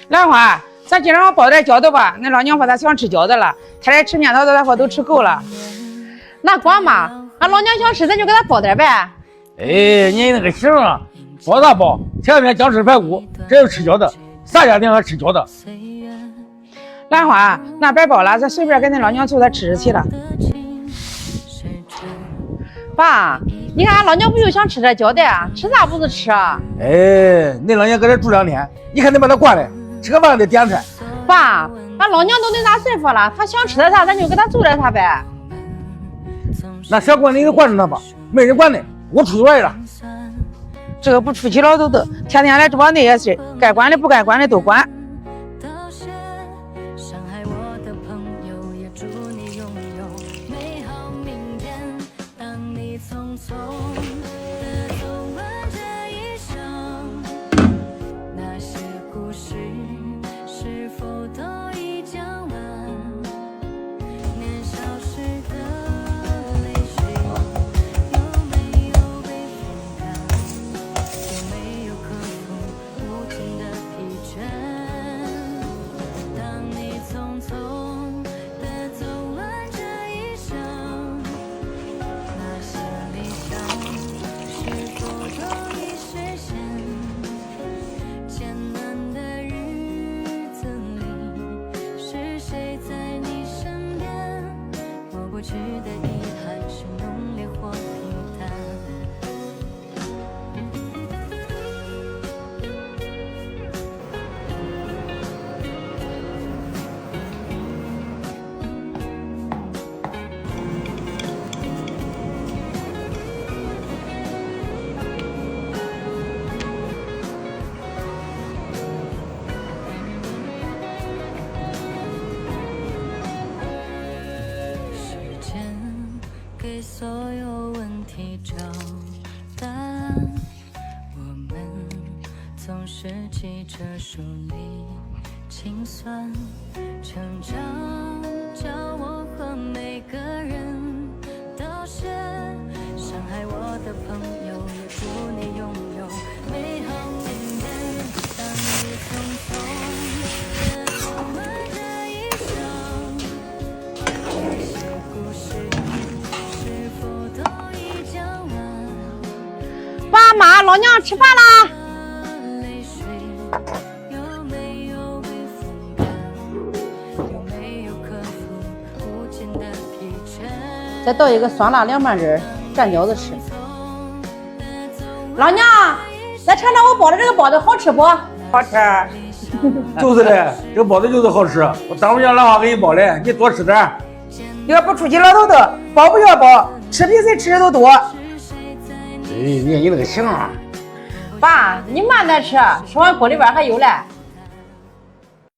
兰花，咱今儿包点饺子吧。恁老娘说她想吃饺子了，她来吃面条的，她说都吃够了。那管嘛，俺老娘想吃，咱就给她包点呗。哎，你那个行啊，包啥包？前两天刚吃排骨，这又吃饺子，啥家庭还吃饺子？兰花，那别包了，咱随便给恁老娘做，她吃去了。爸，你看俺老娘不就想吃这饺子呀？吃啥不是吃啊？哎，恁老娘搁这住2天，你看你把她惯来，吃个饭得点菜。爸，俺老娘都那大岁数了，她想吃点啥，咱就给她做点啥呗。那想管你就管着她吧，没人管你，我出去玩了。这个不出去老豆豆，天天来做那些事，该管的不该管的都管。给所有问题找答案，我们总是记着疏离心酸，成长教我和每个人道谢，伤害我的朋友也祝你拥有美好明天。当你匆匆的走完这一生，这些故事爸妈，老娘吃饭啦！再倒一个酸辣凉拌汁蘸饺子吃。老娘，再尝尝我包的这个包子好吃不？好吃。就是的，这包子就是好吃。我当初让兰花给你包的，你多吃点。要不出去老豆豆，包不要包，吃比谁吃的都多。哎，你看你那个行啊！爸，你慢点吃，吃完锅里边还有嘞。